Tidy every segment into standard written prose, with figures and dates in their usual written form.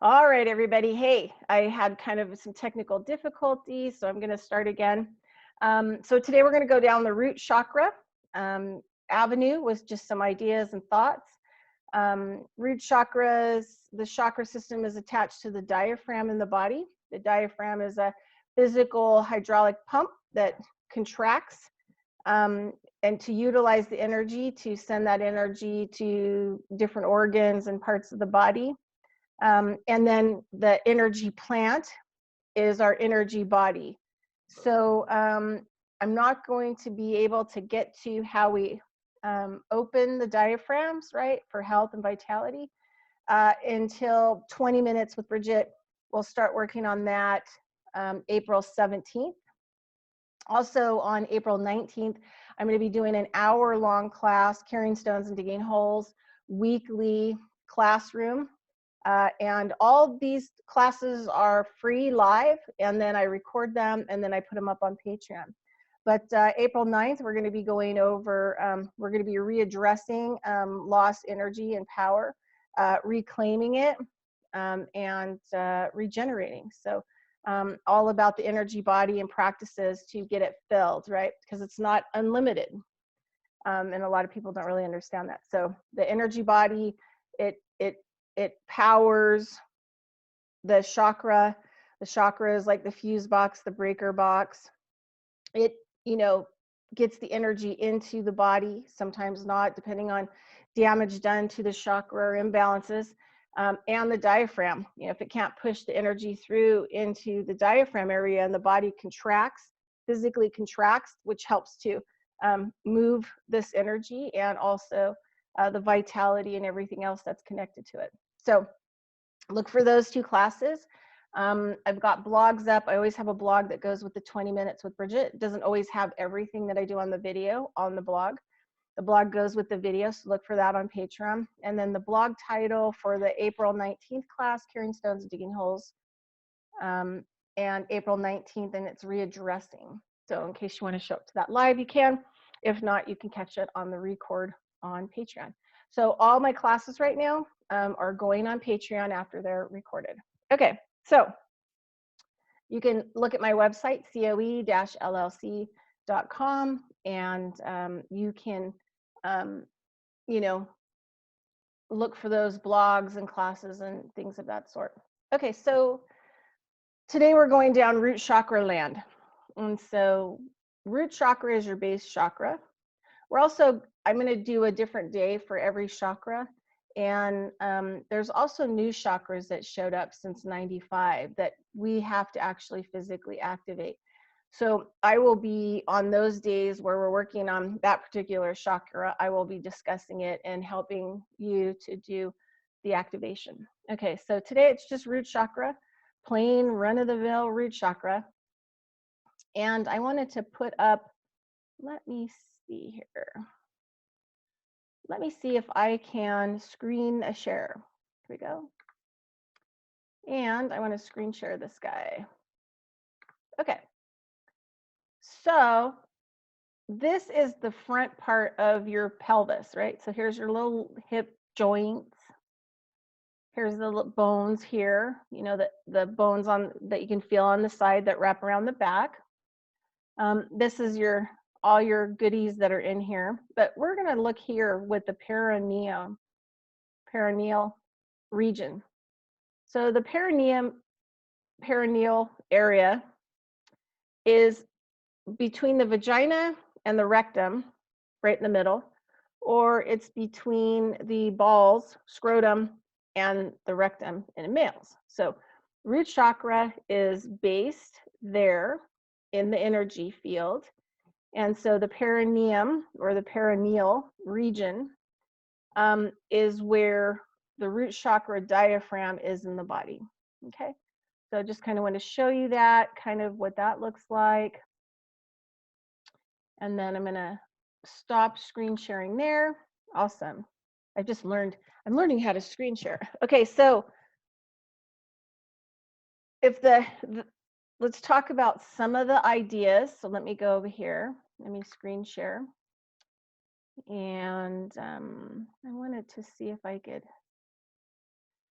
All right, everybody. Hey, I had kind of some technical difficulties, so I'm going to start again. So today we're going to go down the root chakra avenue with just some ideas and thoughts. Root chakras, the chakra system is attached to the diaphragm in the body. The diaphragm is a physical hydraulic pump that contracts and to utilize the energy to send that energy to different organs and parts of the body. And then the energy plant is our energy body. So I'm not going to be able to get to how we open the diaphragms, right, for health and vitality until 20 minutes with Bridgette. We'll start working on that April 17th. Also on April 19th, I'm going to be doing an hour-long class, Carrying Stones and Digging Holes, weekly classroom. And all these classes are free live, and then I record them, and then I put them up on Patreon. But April 9th, we're going to be going over, we're going to be readdressing lost energy and power, reclaiming it, and regenerating. So all about the energy body and practices to get it filled, right? Because it's not unlimited. And a lot of people don't really understand that. So the energy body, it powers the chakra. The chakra is like the fuse box, the breaker box. It, gets the energy into the body, sometimes not, depending on damage done to the chakra or imbalances. And the diaphragm, if it can't push the energy through into the diaphragm area and the body contracts, physically contracts, which helps to move this energy and also the vitality and everything else that's connected to it. So look for those two classes. I've got blogs up. I always have a blog that goes with the 20 minutes with Bridgette. It doesn't always have everything that I do on the video on the blog. The blog goes with the video, so look for that on Patreon. And then the blog title for the April 19th class, Carrying Stones and Digging Holes, and April 19th, and it's readdressing. So in case you want to show up to that live, you can. If not, you can catch it on the record on Patreon. So all my classes right now are going on Patreon after they're recorded. Okay, so you can look at my website, coe-llc.com, and you can, look for those blogs and classes and things of that sort. Okay, so today we're going down root chakra land. And so root chakra is your base chakra. I'm going to do a different day for every chakra. And there's also new chakras that showed up since '95 that we have to actually physically activate. So I will be on those days where we're working on that particular chakra, I will be discussing it and helping you to do the activation. Okay, so today it's just root chakra, plain run-of-the-mill root chakra. And I wanted to put up, let me see here. Let me see if I can screen a share. Here we go. And I want to screen share this guy. Okay. So this is the front part of your pelvis, right? So here's your little hip joints. Here's the bones here, the bones that you can feel on the side that wrap around the back. This is all your goodies that are in here, but we're going to look here with the perineal region. So the perineal area is between the vagina and the rectum, right in the middle, or it's between the balls, scrotum, and the rectum in males. So root chakra is based there in the energy field. And so the perineum or the perineal region is where the root chakra diaphragm is in the body. Okay, so I just kind of want to show you that, kind of what that looks like. And then I'm going to stop screen sharing there. Awesome. I'm learning how to screen share. Okay, so let's talk about some of the ideas. So let me go over here. Let me screen share. And I wanted to see if I could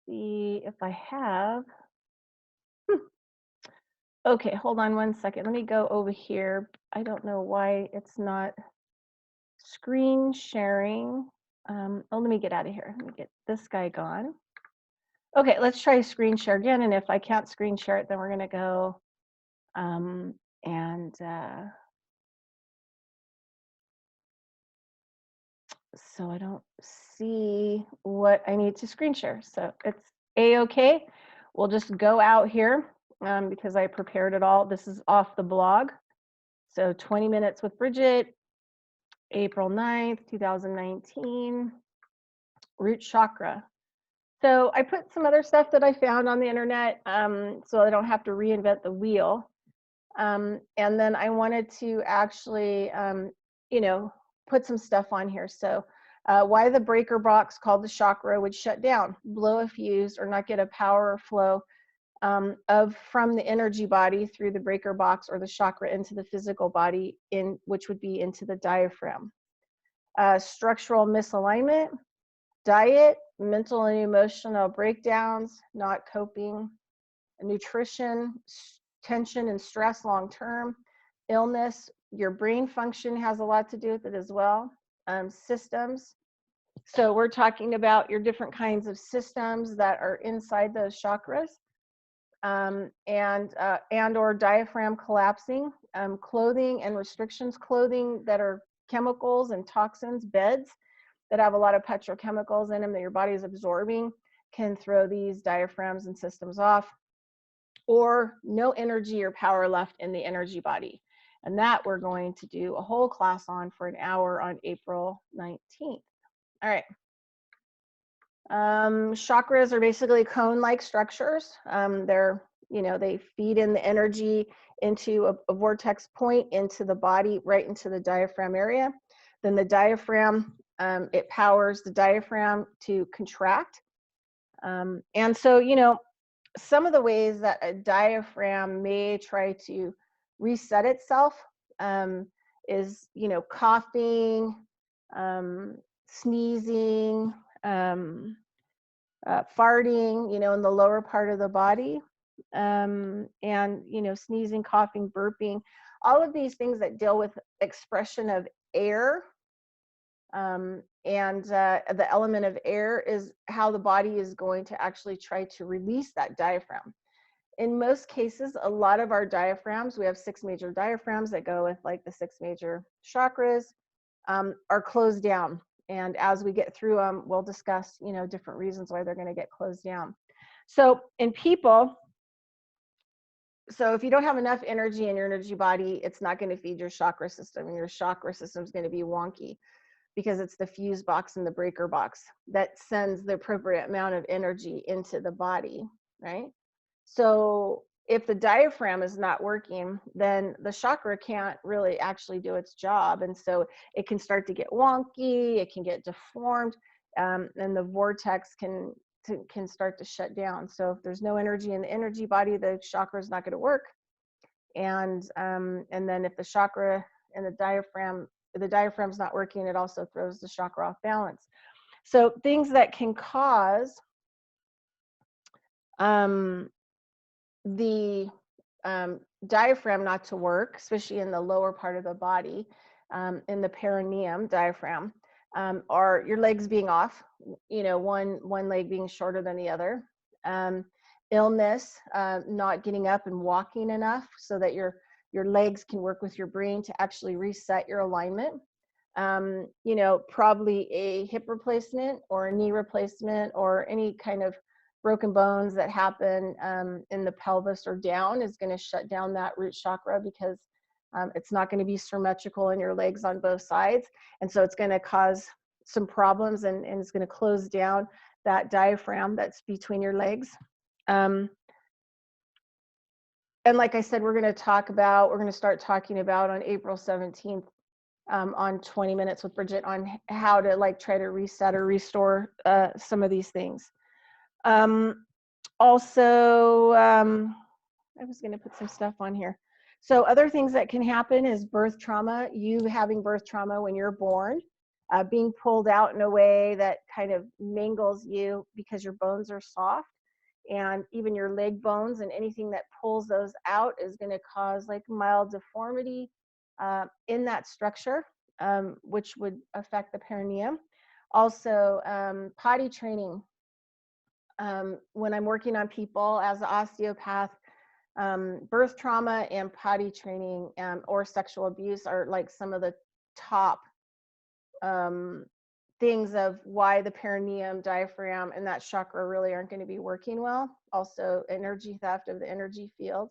see if I have. Okay, hold on one second. Let me go over here. I don't know why it's not screen sharing. Oh, let me get out of here. Let me get this guy gone. Okay, let's try screen share again. And if I can't screen share it, then we're going to go and so I don't see what I need to screen share. So it's A-okay. We'll just go out here because I prepared it all. This is off the blog. So 20 minutes with Bridgette, April 9th, 2019, root chakra. So I put some other stuff that I found on the internet so I don't have to reinvent the wheel. And then I wanted to actually, you know, put some stuff on here. So why the breaker box called the chakra would shut down, blow a fuse, or not get a power flow from the energy body through the breaker box or the chakra into the physical body, which would be into the diaphragm. Structural misalignment, diet, mental and emotional breakdowns, not coping, nutrition, tension and stress long term, illness, your brain function has a lot to do with it as well. Systems. So we're talking about your different kinds of systems that are inside those chakras, and or diaphragm collapsing, clothing and restrictions, clothing that are chemicals and toxins, beds that have a lot of petrochemicals in them that your body is absorbing can throw these diaphragms and systems off, or no energy or power left in the energy body. And that we're going to do a whole class on for an hour on April 19th. All right. Chakras are basically cone-like structures. They're, you know, they feed in the energy into a vortex point into the body, right into the diaphragm area. Then the diaphragm, it powers the diaphragm to contract. And so, you know, some of the ways that a diaphragm may try to reset itself is, you know, coughing, sneezing, farting, you know, in the lower part of the body, and, you know, sneezing, coughing, burping, all of these things that deal with expression of air. And the element of air is how the body is going to actually try to release that diaphragm. In most cases, a lot of our diaphragms, we have 6 major diaphragms that go with like the 6 major chakras, are closed down. And as we get through them, we'll discuss, you know, different reasons why they're going to get closed down. So in people, so if you don't have enough energy in your energy body, it's not going to feed your chakra system, and your chakra system is going to be wonky, because it's the fuse box and the breaker box that sends the appropriate amount of energy into the body, right? So if the diaphragm is not working, then the chakra can't really actually do its job. And so it can start to get wonky, it can get deformed, and the vortex can start to shut down. So if there's no energy in the energy body, the chakra is not going to work. And then if the chakra and the diaphragm's not working, it also throws the chakra off balance. So things that can cause the diaphragm not to work, especially in the lower part of the body, in the perineum diaphragm, are your legs being off, you know, one leg being shorter than the other, illness, not getting up and walking enough so that your legs can work with your brain to actually reset your alignment. You know, probably a hip replacement or a knee replacement or any kind of broken bones that happen in the pelvis or down is going to shut down that root chakra, because it's not going to be symmetrical in your legs on both sides. And so it's going to cause some problems, and it's going to close down that diaphragm that's between your legs. And like I said, we're going to start talking about on April 17th on 20 Minutes with Bridgette on how to like try to reset or restore some of these things. Also, I was going to put some stuff on here. So other things that can happen is birth trauma, you having birth trauma when you're born. being pulled out in a way that kind of mangles you because your bones are soft, and even your leg bones, and anything that pulls those out is going to cause like mild deformity in that structure, which would affect the perineum. Also, potty training. When I'm working on people as an osteopath, birth trauma and potty training or sexual abuse are like some of the top things of why the perineum, diaphragm, and that chakra really aren't going to be working well. Also, energy theft of the energy field.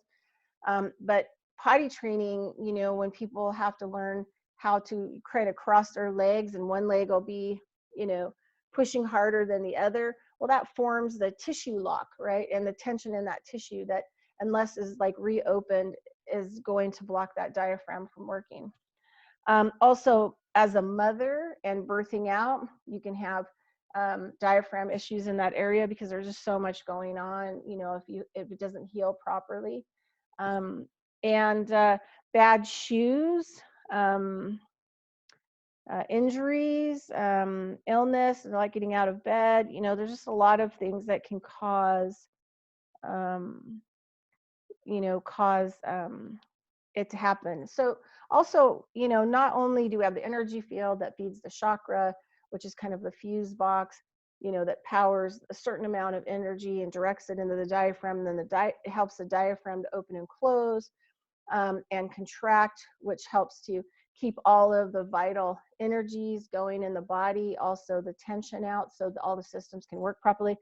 But potty training, you know, when people have to learn how to kind of cross their legs and one leg will be, you know, pushing harder than the other, well, that forms the tissue lock, right? And the tension in that tissue that, unless is like reopened, is going to block that diaphragm from working. Also, as a mother and birthing out, you can have diaphragm issues in that area because there's just so much going on, you know, if it doesn't heal properly. And bad shoes, injuries, illness, like getting out of bed, you know, there's just a lot of things that can cause, you know, it to happen. So also, you know, not only do we have the energy field that feeds the chakra, which is kind of the fuse box, you know, that powers a certain amount of energy and directs it into the diaphragm, and then it helps the diaphragm to open and close and contract, which helps to keep all of the vital energies going in the body, also the tension out so that all the systems can work properly.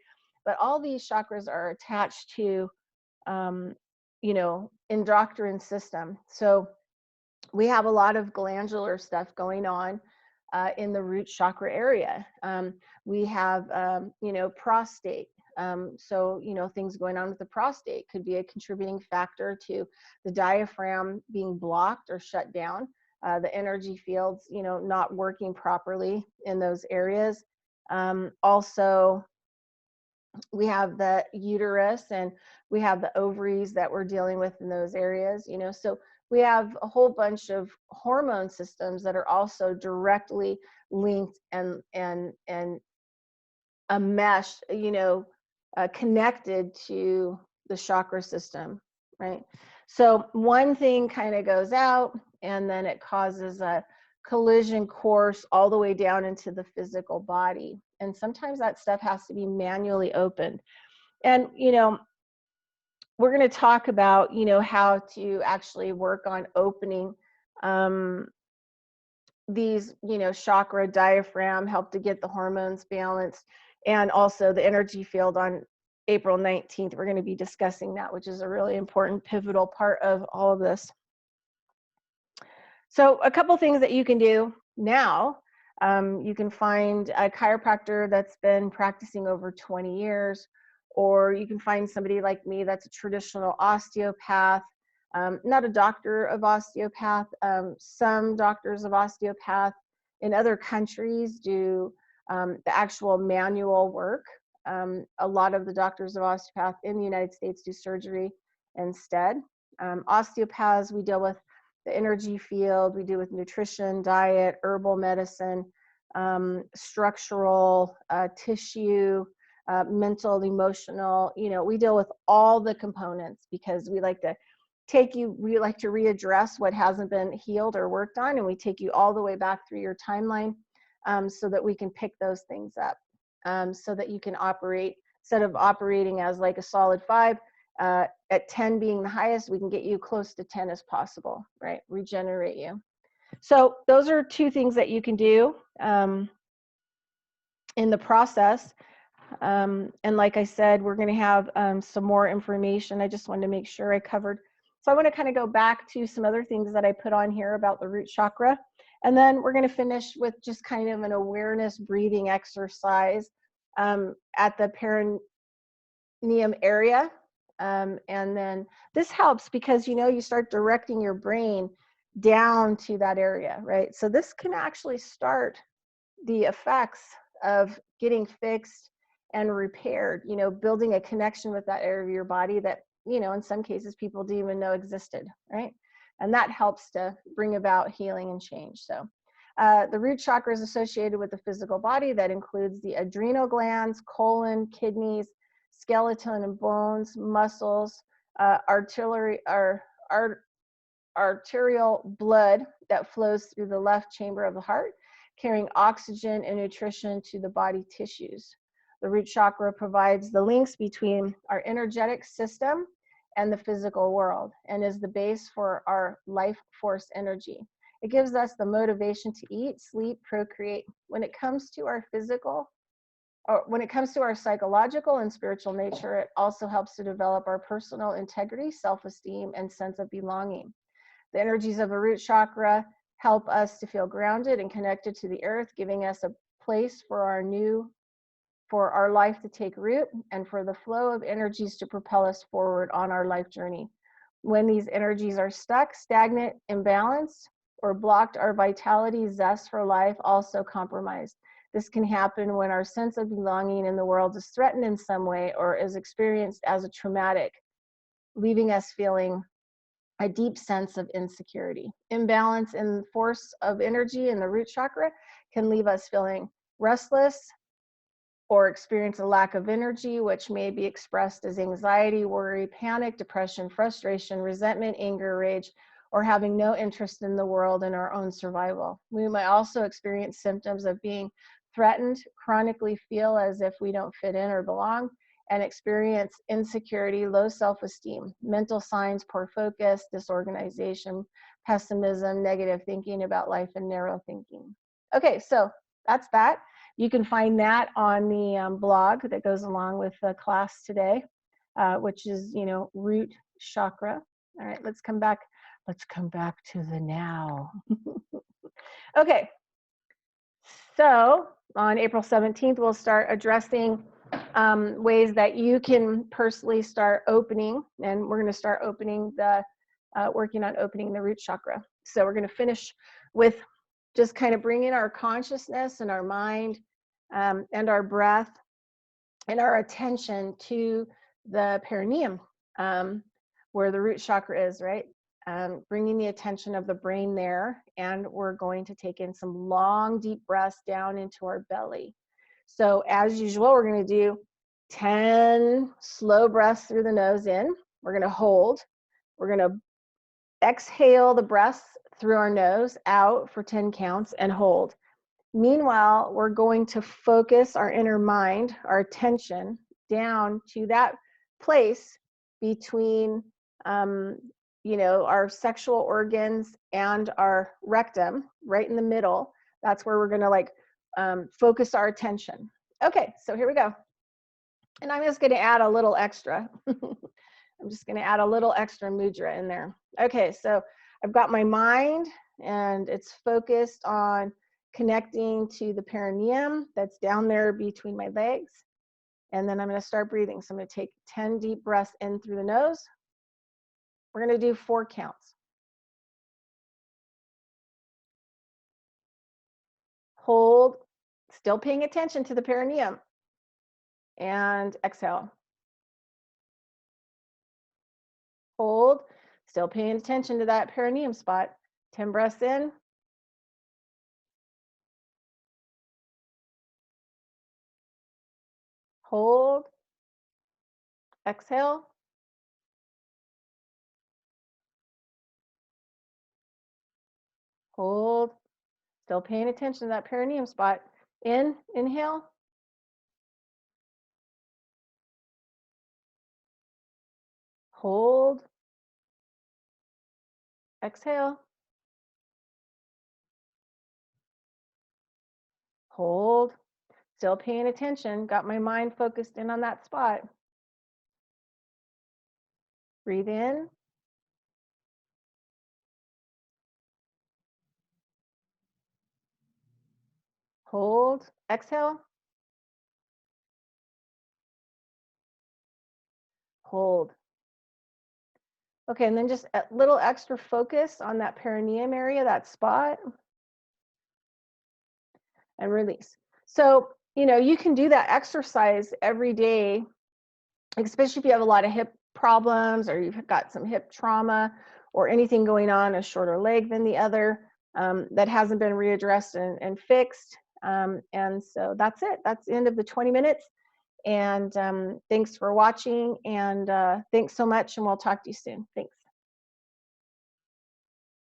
But all these chakras are attached to you know, endocrine system. So we have a lot of glandular stuff going on in the root chakra area. We have, you know, prostate. So, you know, things going on with the prostate could be a contributing factor to the diaphragm being blocked or shut down, the energy fields, you know, not working properly in those areas. Also, we have the uterus and we have the ovaries that we're dealing with in those areas, you know, so we have a whole bunch of hormone systems that are also directly linked and a mesh, you know, connected to the chakra system, right? So one thing kind of goes out and then it causes a collision course all the way down into the physical body. And sometimes that stuff has to be manually opened. And, you know, we're going to talk about, you know, how to actually work on opening these, you know, chakra, diaphragm, help to get the hormones balanced, and also the energy field on April 19th. We're going to be discussing that, which is a really important pivotal part of all of this. So a couple things that you can do now. You can find a chiropractor that's been practicing over 20 years, or you can find somebody like me that's a traditional osteopath, not a doctor of osteopath. Some doctors of osteopath in other countries do the actual manual work. A lot of the doctors of osteopath in the United States do surgery instead. Osteopaths, we deal with the energy field, we deal with nutrition, diet, herbal medicine, structural, tissue, mental, emotional, you know, we deal with all the components because we like to readdress what hasn't been healed or worked on, and we take you all the way back through your timeline so that we can pick those things up, so that you can operate, instead of operating as like a solid 5, at 10 being the highest, we can get you close to 10 as possible, right? Regenerate you. So those are 2 things that you can do in the process. And like I said, we're going to have some more information. I just wanted to make sure I covered. So I want to kind of go back to some other things that I put on here about the root chakra. And then we're going to finish with just kind of an awareness breathing exercise at the perineum area. And then this helps because, you know, you start directing your brain down to that area, right? So this can actually start the effects of getting fixed and repaired, you know, building a connection with that area of your body that, you know, in some cases people didn't even know existed, right? And that helps to bring about healing and change. So The root chakra is associated with the physical body. That includes the adrenal glands, colon, kidneys, skeleton and bones, muscles, arterial blood that flows through the left chamber of the heart, carrying oxygen and nutrition to the body tissues. The root chakra provides the links between our energetic system and the physical world, and is the base for our life force energy. It gives us the motivation to eat, sleep, procreate. When it comes to our physical, or when it comes to our psychological and spiritual nature, it also helps to develop our personal integrity, self-esteem, and sense of belonging. The energies of the root chakra help us to feel grounded and connected to the earth, giving us a place for our life to take root and for the flow of energies to propel us forward on our life journey. When these energies are stuck, stagnant, imbalanced, or blocked, our vitality, zest for life also compromised. This can happen when our sense of belonging in the world is threatened in some way or is experienced as a traumatic, leaving us feeling a deep sense of insecurity. Imbalance in the force of energy in the root chakra can leave us feeling restless or experience a lack of energy, which may be expressed as anxiety, worry, panic, depression, frustration, resentment, anger, rage, or having no interest in the world and our own survival. We might also experience symptoms of being threatened, chronically feel as if we don't fit in or belong, and experience insecurity, low self-esteem, mental signs, poor focus, disorganization, pessimism, negative thinking about life, and narrow thinking. Okay, so that's that. You can find that on the blog that goes along with the class today, which is, root chakra. All right, let's come back to the now. Okay, so on April 17th, we'll start addressing ways that you can personally start opening, and we're going to start opening working on opening the root chakra. So we're going to finish with just kind of bringing our consciousness and our mind and our breath and our attention to the perineum, where the root chakra is, right? Bringing the attention of the brain there, and we're going to take in some long, deep breaths down into our belly. So as usual, we're going to do 10 slow breaths through the nose in. We're going to hold. We're going to exhale the breaths through our nose out for 10 counts and hold. Meanwhile, we're going to focus our inner mind, our attention, down to that place between, our sexual organs and our rectum, right in the middle. That's where we're going to focus our attention. Okay, so here we go. And I'm just going to add a little extra. I'm just going to add a little extra mudra in there. Okay, so I've got my mind, and it's focused on connecting to the perineum that's down there between my legs. And then I'm going to start breathing. So I'm going to take 10 deep breaths in through the nose. We're going to do 4 counts. Hold, still paying attention to the perineum. And exhale. Hold, still paying attention to that perineum spot. 10 breaths in. Hold, exhale. Hold, still paying attention to that perineum spot. Inhale. Hold, exhale. Hold, still paying attention. Got my mind focused in on that spot. Breathe in. Hold, exhale. Hold. Okay, and then just a little extra focus on that perineum area, that spot, and release. So, you can do that exercise every day, especially if you have a lot of hip problems or you've got some hip trauma or anything going on, a shorter leg than the other. that hasn't been readdressed and fixed. And so that's it. That's the end of the 20 minutes. And thanks for watching, and thanks so much, and we'll talk to you soon. Thanks.